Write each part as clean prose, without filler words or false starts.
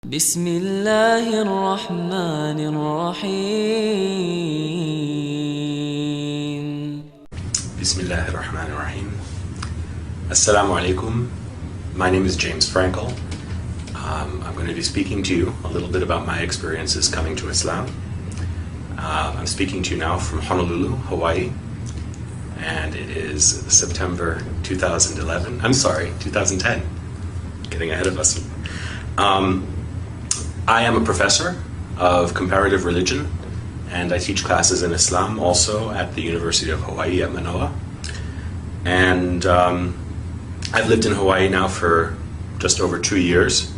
بسم الله الرحمن الرحيم Bismillahirrahmanirrahim. Assalamalaikum. My name is James Frankel. I'm going to be speaking to you a little bit about my experiences coming to Islam. I'm speaking to you now from Honolulu, Hawaii, and it is September 2011. I'm sorry, 2010. Getting ahead of us. I am a professor of comparative religion, and I teach classes in Islam also at the University of Hawaii at Manoa. And I've lived in Hawaii now for just over 2 years,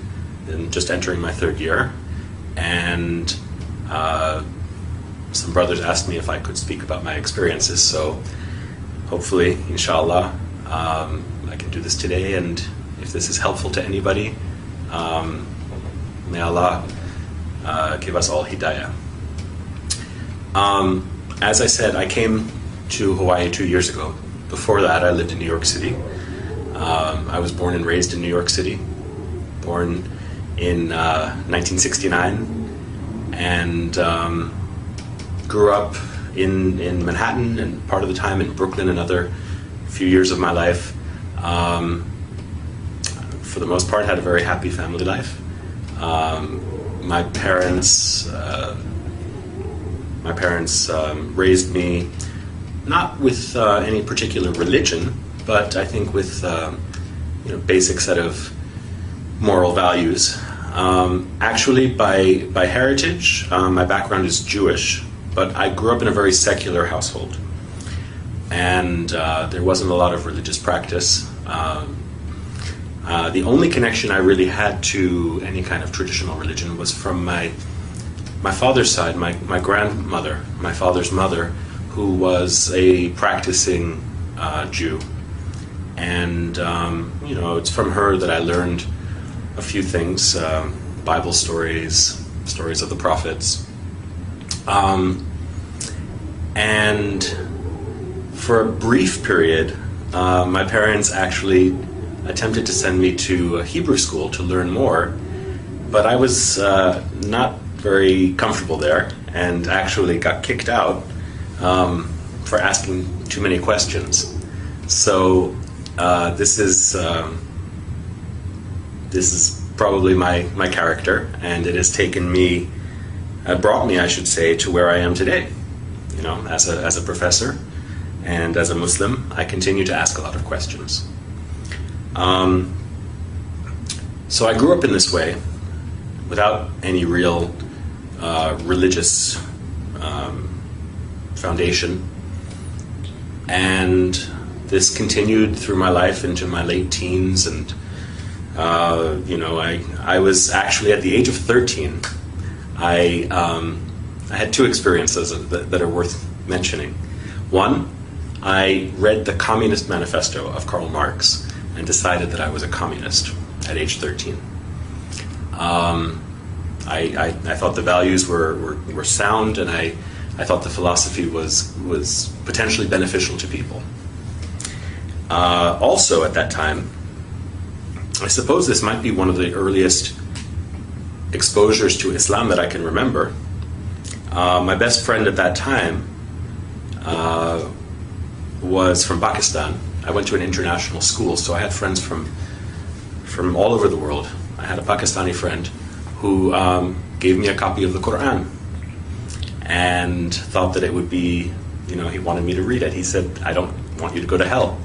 and just entering my third year. And some brothers asked me if I could speak about my experiences, so hopefully, inshallah, I can do this today, and if this is helpful to anybody, may Allah give us all hidayah. As I said, I came to Hawaii 2 years ago. Before that, I lived in New York City. I was born and raised in New York City, born in 1969, and grew up in Manhattan, and part of the time in Brooklyn, another few years of my life. For the most part, had a very happy family life. My parents raised me not with any particular religion, but I think with basic set of moral values. Actually, by heritage, my background is Jewish, but I grew up in a very secular household, and there wasn't a lot of religious practice. The only connection I really had to any kind of traditional religion was from my father's side, my grandmother, my father's mother, who was a practicing Jew. And, it's from her that I learned a few things, Bible stories of the prophets. And for a brief period, my parents actually attempted to send me to a Hebrew school to learn more, but I was not very comfortable there, and actually got kicked out for asking too many questions. So this is probably my character, and it has brought me, I should say, to where I am today. As a professor and as a Muslim, I continue to ask a lot of questions. So I grew up in this way, without any real religious foundation, and this continued through my life into my late teens, and I was actually at the age of 13. I had two experiences that are worth mentioning. One, I read the Communist Manifesto of Karl Marx and decided that I was a communist at age 13. I thought the values were sound, and I thought the philosophy was potentially beneficial to people. Also at that time, I suppose this might be one of the earliest exposures to Islam that I can remember. My best friend at that time was from Pakistan. I went to an international school, so I had friends from all over the world. I had a Pakistani friend who gave me a copy of the Quran and thought that it would be, he wanted me to read it. He said, "I don't want you to go to hell."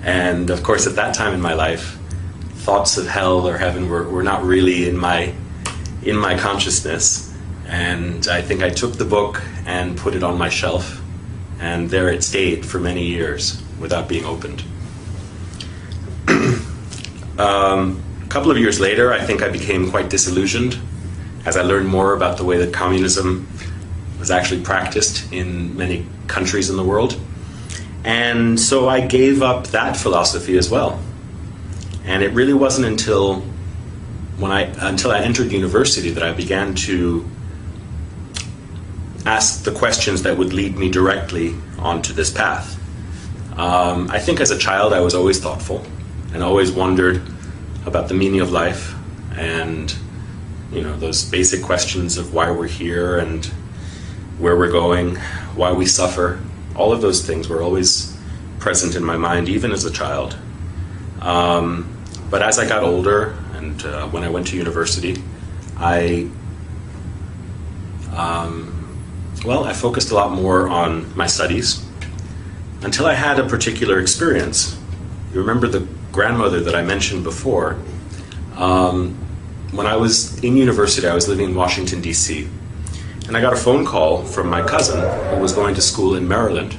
And of course, at that time in my life, thoughts of hell or heaven were not really in my consciousness. And I think I took the book and put it on my shelf, and there it stayed for many years without being opened. A couple of years later, I think I became quite disillusioned as I learned more about the way that communism was actually practiced in many countries in the world. And so I gave up that philosophy as well. And it really wasn't until I entered university that I began to ask the questions that would lead me directly onto this path. I think as a child I was always thoughtful and always wondered about the meaning of life and those basic questions of why we're here and where we're going, why we suffer. All of those things were always present in my mind, even as a child. But as I got older, and when I went to university, I focused a lot more on my studies until I had a particular experience. You remember the grandmother that I mentioned before? When I was in university, I was living in Washington, D.C., and I got a phone call from my cousin who was going to school in Maryland.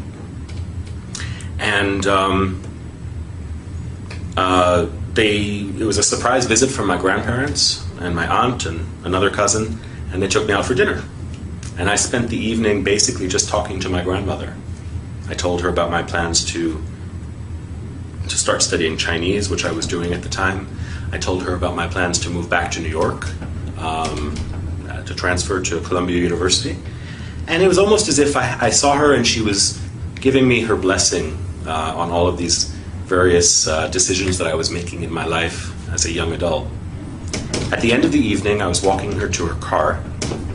And it was a surprise visit from my grandparents and my aunt and another cousin, and they took me out for dinner. And I spent the evening basically just talking to my grandmother. I told her about my plans to start studying Chinese, which I was doing at the time. I told her about my plans to move back to New York, to transfer to Columbia University. And it was almost as if I saw her and she was giving me her blessing on all of these various decisions that I was making in my life as a young adult. At the end of the evening, I was walking her to her car,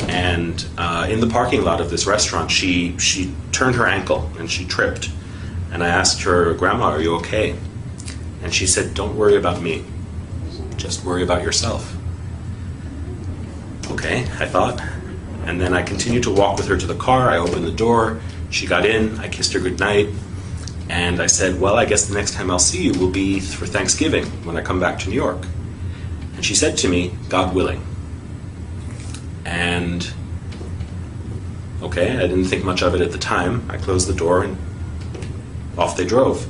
and in the parking lot of this restaurant, she turned her ankle and she tripped. And I asked her, "Grandma, are you okay?" And she said, "Don't worry about me. Just worry about yourself." Okay, I thought. And then I continued to walk with her to the car. I opened the door. She got in. I kissed her goodnight. And I said, "Well, I guess the next time I'll see you will be for Thanksgiving when I come back to New York." And she said to me, "God willing." And okay, I didn't think much of it at the time. I closed the door and off they drove.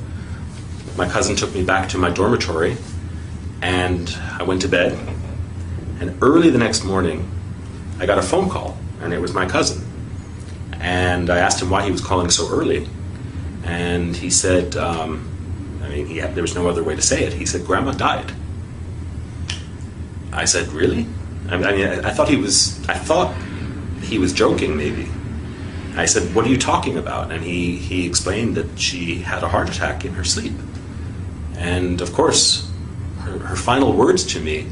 My cousin took me back to my dormitory, and I went to bed. And early the next morning, I got a phone call, and it was my cousin. And I asked him why he was calling so early. And he said, there was no other way to say it. He said, "Grandma died." I said, "Really?" I thought he was joking, maybe. I said, "What are you talking about?" And he explained that she had a heart attack in her sleep. And of course, her final words to me,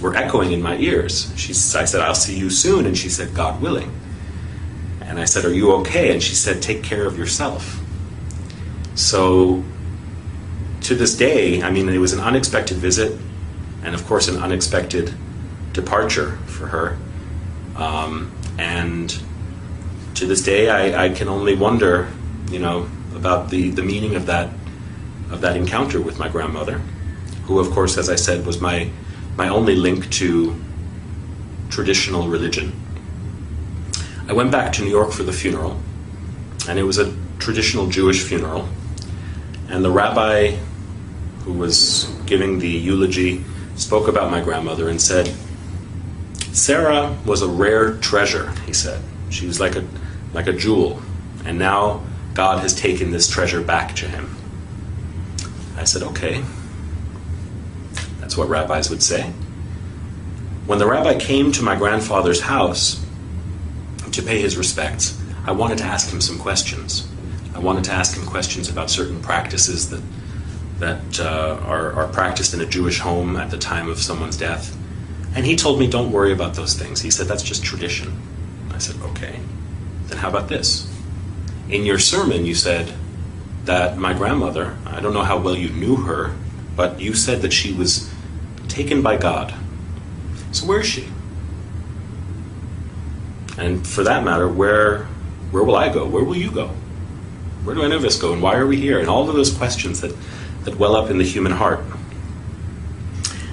were echoing in my ears. I said, "I'll see you soon." And she said, "God willing." And I said, "Are you okay?" And she said, "Take care of yourself." So to this day, it was an unexpected visit, and of course an unexpected departure for her. And to this day, I can only wonder, about the meaning of that encounter with my grandmother, who, of course, as I said, was my only link to traditional religion. I went back to New York for the funeral, and it was a traditional Jewish funeral. And the rabbi who was giving the eulogy spoke about my grandmother and said, "Sarah was a rare treasure," he said. "She was like a jewel, and now God has taken this treasure back to him." I said, "Okay, that's what rabbis would say." When the rabbi came to my grandfather's house to pay his respects, I wanted to ask him some questions. I wanted to ask him questions about certain practices that are practiced in a Jewish home at the time of someone's death. And he told me, "Don't worry about those things." He said, "That's just tradition." I said, "Okay, then how about this? In your sermon, you said that my grandmother, I don't know how well you knew her, but you said that she was taken by God. So where is she? And for that matter, where will I go? Where will you go? Where do any of us go? And why are we here?" And all of those questions that well up in the human heart.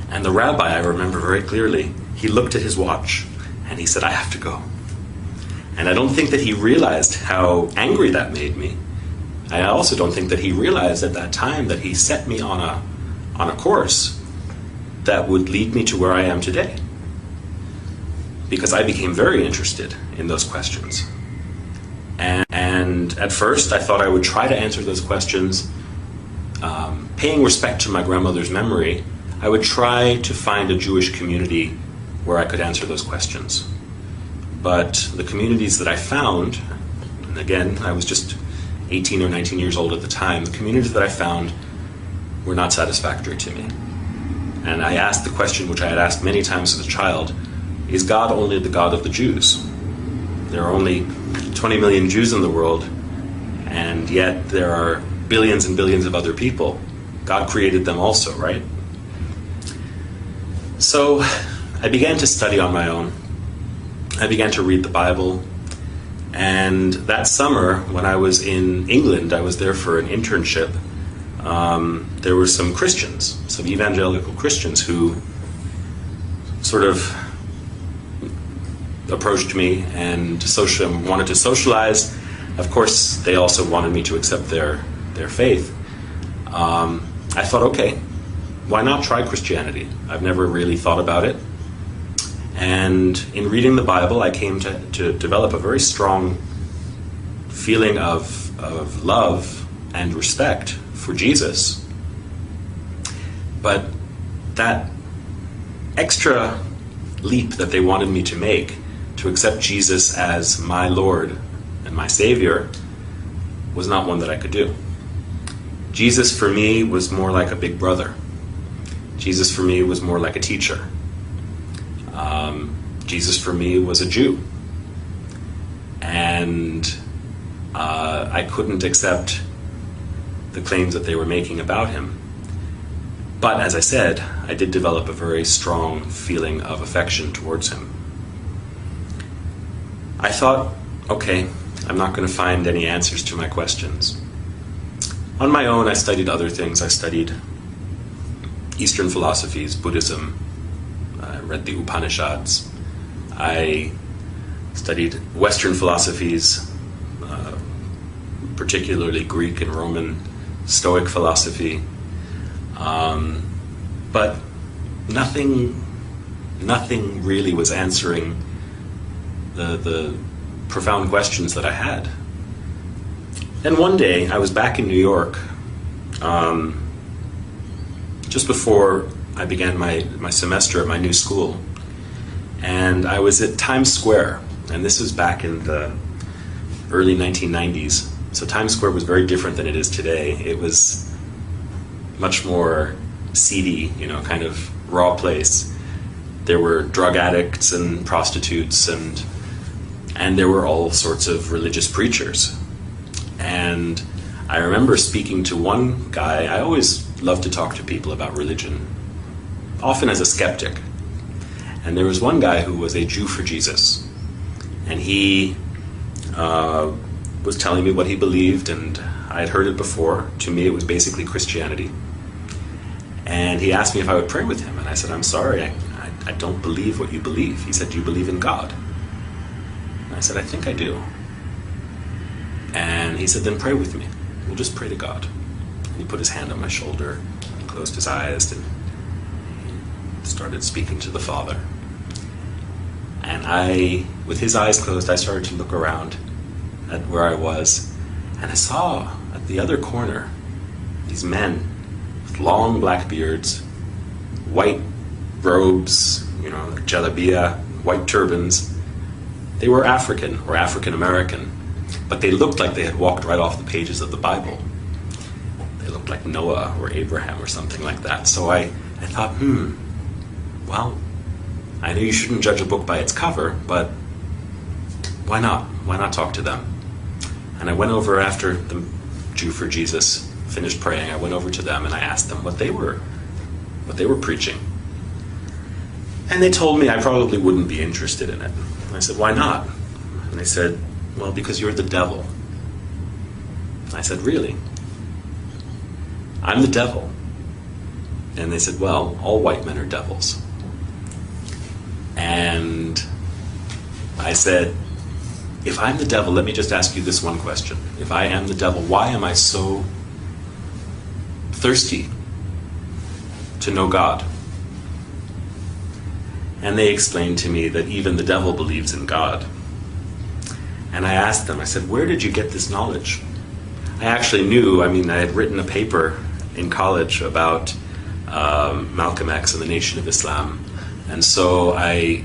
And the rabbi, I remember very clearly, he looked at his watch and he said, "I have to go." And I don't think that he realized how angry that made me. I also don't think that he realized at that time that he set me on a course that would lead me to where I am today. Because I became very interested in those questions. And at first I thought I would try to answer those questions, paying respect to my grandmother's memory. I would try to find a Jewish community where I could answer those questions. But the communities that I found, and again, I was just 18 or 19 years old at the time, the communities that I found were not satisfactory to me. And I asked the question which I had asked many times as a child, is God only the God of the Jews? There are only 20 million Jews in the world, and yet there are billions and billions of other people. God created them also, right? So I began to study on my own. I began to read the Bible. And that summer, when I was in England, I was there for an internship. There were some Christians, some evangelical Christians, who sort of approached me and wanted to socialize. Of course, they also wanted me to accept their faith. I thought, okay, why not try Christianity? I've never really thought about it. And in reading the Bible, I came to develop a very strong feeling of love and respect for Jesus. But that extra leap that they wanted me to make to accept Jesus as my Lord and my Savior was not one that I could do. Jesus for me was more like a big brother. Jesus for me was more like a teacher. Jesus for me was a Jew. And I couldn't accept the claims that they were making about him. But as I said, I did develop a very strong feeling of affection towards him. I thought, okay, I'm not going to find any answers to my questions. On my own, I studied other things. I studied Eastern philosophies, Buddhism. I read the Upanishads. I studied Western philosophies, particularly Greek and Roman Stoic philosophy. But nothing really was answering the profound questions that I had. And one day, I was back in New York, just before I began my semester at my new school. And I was at Times Square, and this was back in the early 1990s. So Times Square was very different than it is today. It was much more seedy, kind of raw place. There were drug addicts and prostitutes, and there were all sorts of religious preachers. And I remember speaking to one guy. I always love to talk to people about religion, often as a skeptic. And there was one guy who was a Jew for Jesus. And he was telling me what he believed, and I had heard it before. To me, it was basically Christianity. And he asked me if I would pray with him. And I said, I'm sorry, I don't believe what you believe. He said, do you believe in God? And I said, I think I do. And he said, then pray with me. We'll just pray to God. And he put his hand on my shoulder, and closed his eyes, and started speaking to the Father. And with his eyes closed, I started to look around at where I was, and I saw at the other corner these men with long black beards, white robes, like jalabiya, white turbans. They were African or African American, but they looked like they had walked right off the pages of the Bible. They looked like Noah or Abraham or something like that. So I thought, well, I know you shouldn't judge a book by its cover, but why not? Why not talk to them? And I went over after the Jew for Jesus finished praying. I went over to them and I asked them what they were preaching. And they told me I probably wouldn't be interested in it. And I said, why not? And they said, well, because you're the devil. I said, really? I'm the devil. And they said, well, all white men are devils. And I said, if I'm the devil, let me just ask you this one question. If I am the devil, why am I so thirsty to know God? And they explained to me that even the devil believes in God. And I asked them, I said, where did you get this knowledge? I actually knew, I had written a paper in college about Malcolm X and the Nation of Islam. And so I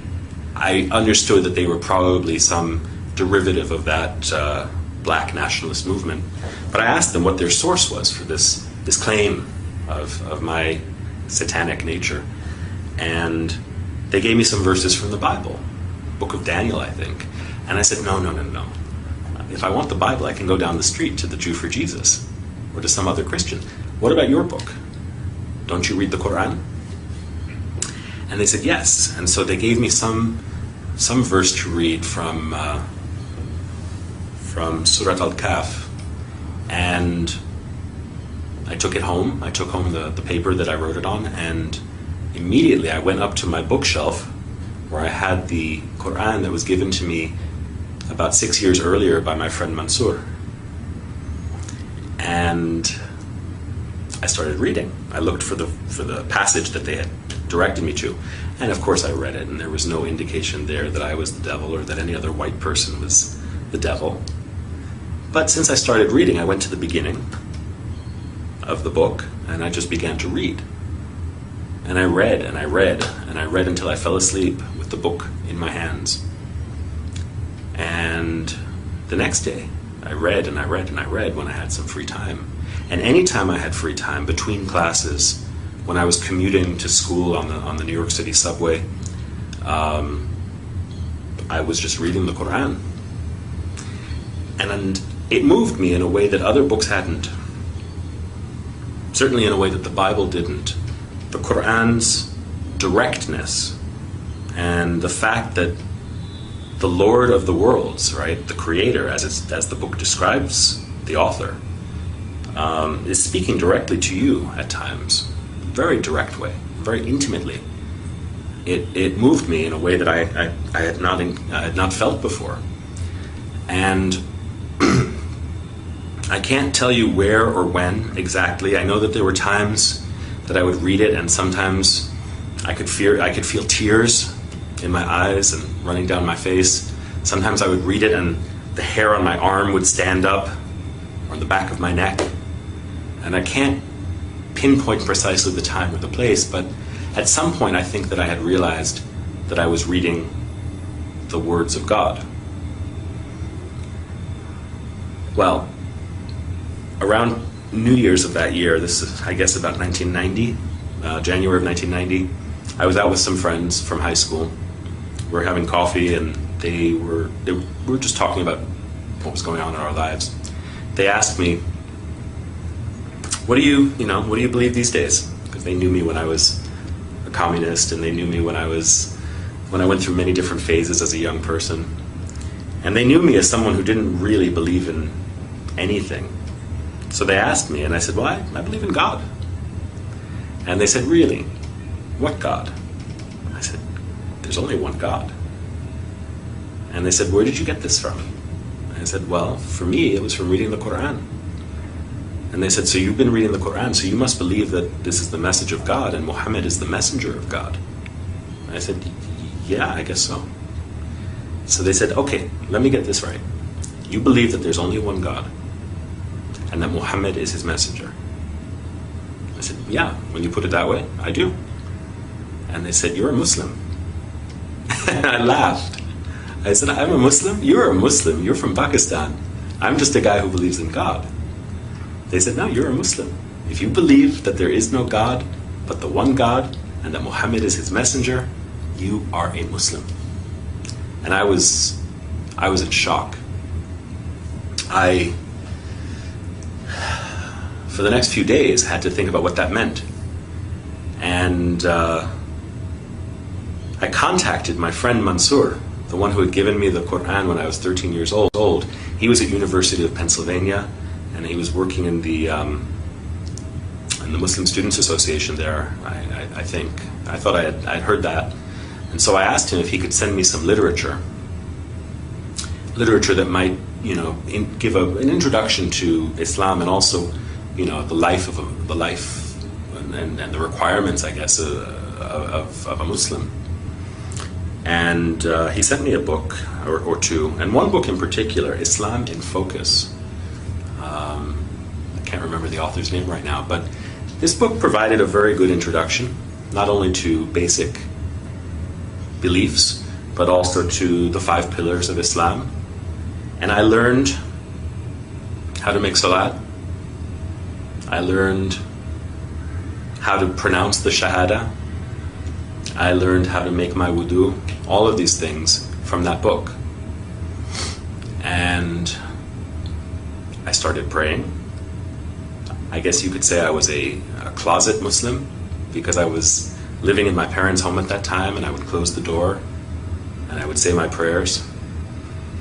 understood that they were probably some derivative of that black nationalist movement. But I asked them what their source was for this claim of my satanic nature. And they gave me some verses from the Bible, Book of Daniel, I think. And I said, no. If I want the Bible, I can go down the street to the Jew for Jesus or to some other Christian. What about your book? Don't you read the Quran? And they said, yes. And so they gave me some verse to read from Surat Al-Kahf. And I took it home. I took home the paper that I wrote it on, and immediately I went up to my bookshelf where I had the Quran that was given to me about 6 years earlier by my friend Mansour. And I started reading. I looked for the passage that they had directed me to. And of course I read it, and there was no indication there that I was the devil or that any other white person was the devil. But since I started reading, I went to the beginning of the book, and I just began to read. And I read, and I read, and I read until I fell asleep with the book in my hands. And the next day, I read, and I read, and I read when I had some free time. And any time I had free time, between classes, when I was commuting to school on the New York City subway, I was just reading the Quran. And it moved me in a way that other books hadn't. Certainly in a way that the Bible didn't. The Quran's directness and the fact that the Lord of the worlds, right, the Creator, as the book describes the author, is speaking directly to you at times, very direct way, very intimately. It moved me in a way that I had not felt before, and I can't tell you where or when exactly. I know that there were times that I would read it, and sometimes I could feel tears in my eyes and running down my face. Sometimes I would read it and the hair on my arm would stand up, or on the back of my neck. And I can't pinpoint precisely the time or the place, but at some point I think that I had realized that I was reading the words of God. Well, around New Year's of that year, this is, I guess, about 1990, January of 1990, I was out with some friends from high school. We were having coffee, and we were just talking about what was going on in our lives. They asked me, what do you believe these days? Because they knew me when I was a communist, and they knew me when I went through many different phases as a young person. And they knew me as someone who didn't really believe in anything. So they asked me, and I said, well, I believe in God. And they said, really? What God? I said, there's only one God. And they said, where did you get this from? And I said, well, for me, it was from reading the Quran. And they said, so you've been reading the Quran, so you must believe that this is the message of God and Muhammad is the messenger of God. And I said, yeah, I guess so. So they said, okay, let me get this right. You believe that there's only one God and that Muhammad is his messenger. I said, yeah, when you put it that way, I do. And they said, you're a Muslim. And I laughed. I said, I'm a Muslim? You're a Muslim. You're from Pakistan. I'm just a guy who believes in God. They said, no, you're a Muslim. If you believe that there is no God but the one God and that Muhammad is his messenger, you are a Muslim. And I was in shock. For the next few days, had to think about what that meant. And I contacted my friend Mansour, the one who had given me the Quran when I was 13 years old. He was at University of Pennsylvania, and he was working in the Muslim Students Association there, I think. I thought I'd heard that. And so I asked him if he could send me some literature that might, give an introduction to Islam, and also, the life and the requirements, I guess, of a Muslim. And he sent me a book or two, and one book in particular, Islam in Focus. I can't remember the author's name right now, but this book provided a very good introduction, not only to basic beliefs, but also to the 5 pillars of Islam. And I learned how to make salat. I learned how to pronounce the Shahada. I learned how to make my wudu, all of these things from that book. And I started praying. I guess you could say I was a closet Muslim, because I was living in my parents' home at that time, and I would close the door and I would say my prayers.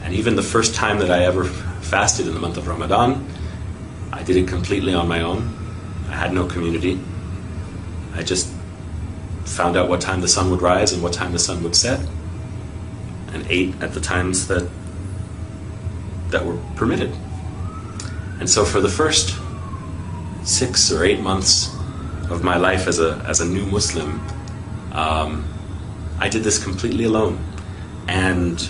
And even the first time that I ever fasted in the month of Ramadan, I did it completely on my own. I had no community. I just found out what time the sun would rise and what time the sun would set, and ate at the times that were permitted. And so for the first 6 or 8 months of my life as a new Muslim, I did this completely alone. And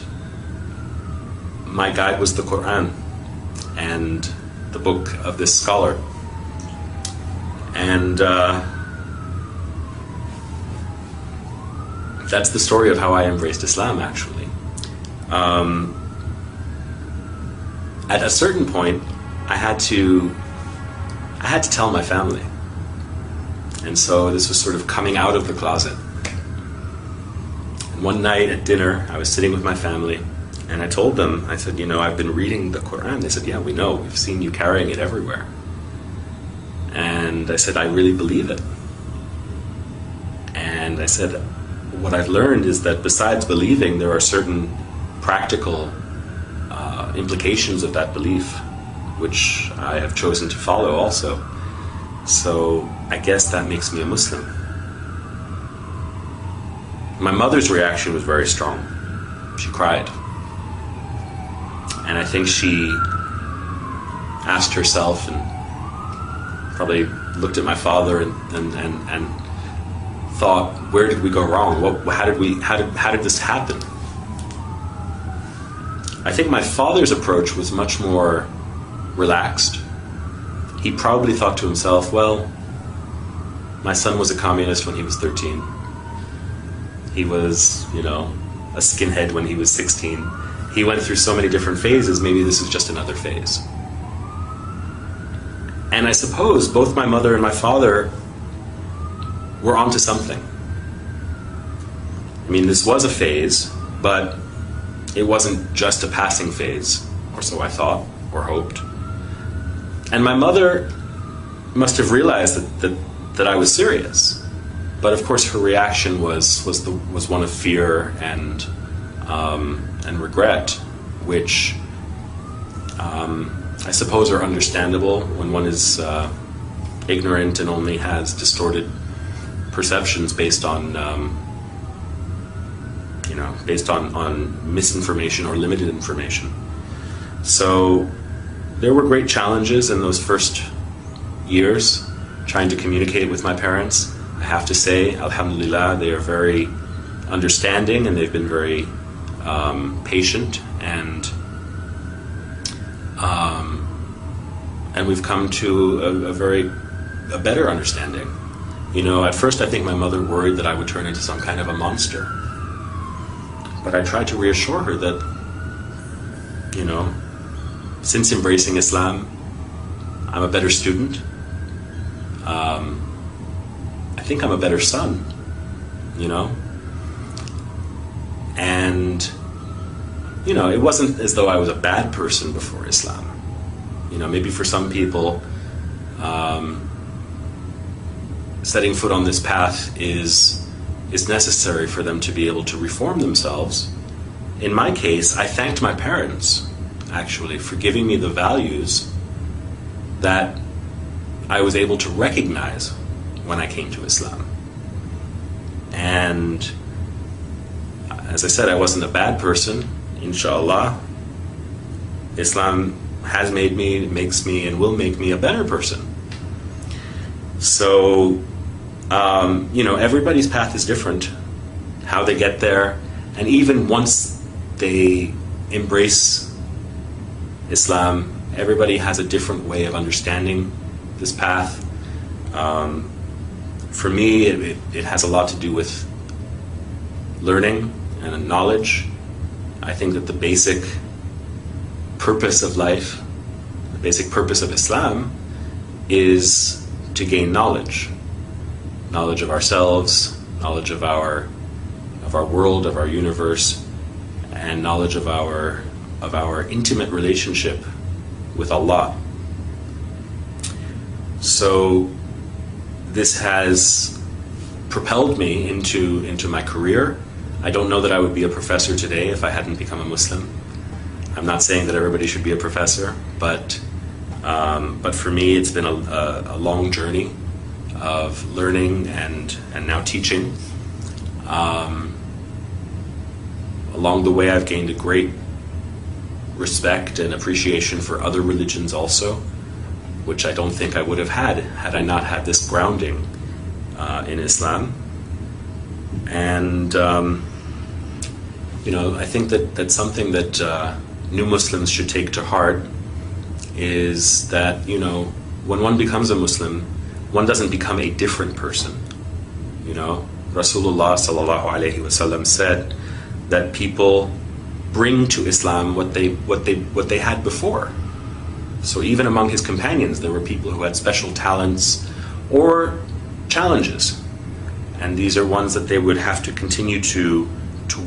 my guide was the Quran and the book of this scholar. And that's the story of how I embraced Islam, actually. At a certain point, I had to tell my family. And so this was sort of coming out of the closet. And one night at dinner, I was sitting with my family, and I told them, I said, I've been reading the Quran. They said, yeah, we know. We've seen you carrying it everywhere. And I said, I really believe it. And I said, what I've learned is that besides believing, there are certain practical implications of that belief, which I have chosen to follow also. So I guess that makes me a Muslim. My mother's reaction was very strong. She cried. And I think she asked herself, and probably looked at my father and thought, where did we go wrong? How did this happen? I think my father's approach was much more relaxed. He probably thought to himself, well, my son was a communist when he was 13. He was, a skinhead when he was 16. He went through so many different phases, maybe this is just another phase. And I suppose both my mother and my father were onto something. I mean, this was a phase, but it wasn't just a passing phase, or so I thought, or hoped. And my mother must have realized that I was serious. But of course her reaction was one of fear and regret, which I suppose are understandable when one is ignorant and only has distorted perceptions based on misinformation or limited information. So there were great challenges in those first years trying to communicate with my parents. I have to say, alhamdulillah, they are very understanding, and they've been very patient, and we've come to a better understanding. At first I think my mother worried that I would turn into some kind of a monster. But I tried to reassure her that, since embracing Islam, I'm a better student. I think I'm a better son, And, it wasn't as though I was a bad person before Islam. Maybe for some people, setting foot on this path is necessary for them to be able to reform themselves. In my case, I thanked my parents, actually, for giving me the values that I was able to recognize when I came to Islam. And as I said, I wasn't a bad person, inshallah. Islam has made me, makes me, and will make me a better person. So, everybody's path is different, how they get there, and even once they embrace Islam, everybody has a different way of understanding this path. For me, it has a lot to do with learning and knowledge. I think that the basic purpose of life, the basic purpose of Islam, is to gain knowledge. knowledge of ourselves, knowledge of our world, of our universe, and knowledge of our intimate relationship with Allah. So this has propelled me into my career. I don't know that I would be a professor today if I hadn't become a Muslim. I'm not saying that everybody should be a professor, but for me it's been a long journey of learning and now teaching. Along the way I've gained a great respect and appreciation for other religions also, which I don't think I would have had I not had this grounding in Islam. And I think that something that new Muslims should take to heart is that, when one becomes a Muslim, one doesn't become a different person. Rasulullah sallallahu alaihi wasallam said that people bring to Islam what they had before. So even among his companions, there were people who had special talents or challenges, and these are ones that they would have to continue to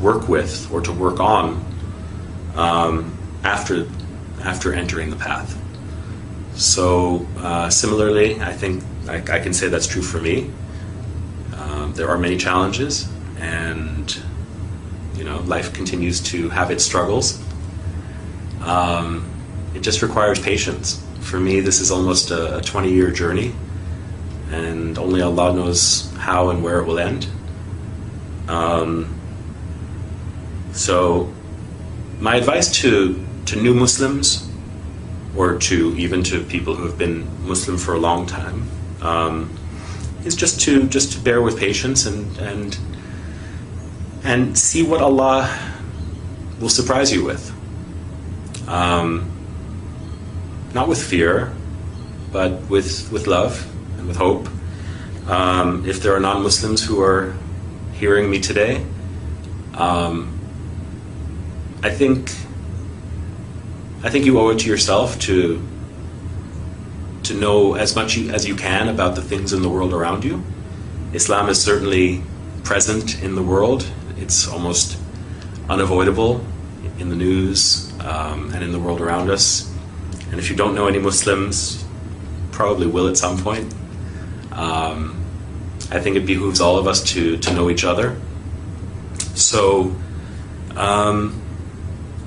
work with or to work on after entering the path. So similarly, I think I can say that's true for me. There are many challenges, and life continues to have its struggles. It just requires patience. For me, this is almost a 20-year journey, and only Allah knows how and where it will end. So my advice to new Muslims, or even to people who have been Muslim for a long time, is just to bear with patience and see what Allah will surprise you with. Not with fear, but with love and with hope. If there are non-Muslims who are hearing me today, I think you owe it to yourself to know as much as you can about the things in the world around you. Islam is certainly present in the world. It's almost unavoidable in the news and in the world around us. And if you don't know any Muslims, probably will at some point. I think it behooves all of us to know each other. So,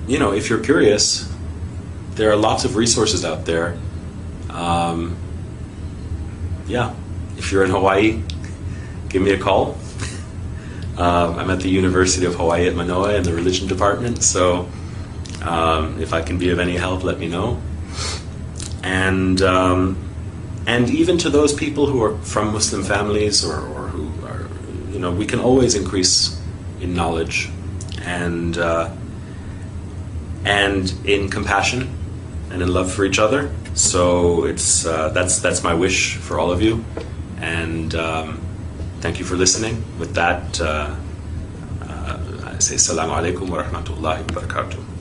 if you're curious, there are lots of resources out there. If you're in Hawaii, give me a call. I'm at the University of Hawaii at Manoa in the religion department, so if I can be of any help, let me know. And even to those people who are from Muslim families or who are, we can always increase in knowledge and in compassion and in love for each other. So it's that's my wish for all of you, and thank you for listening. With that, I say Assalamalaikum wa rahmatullahi wa barakatuh.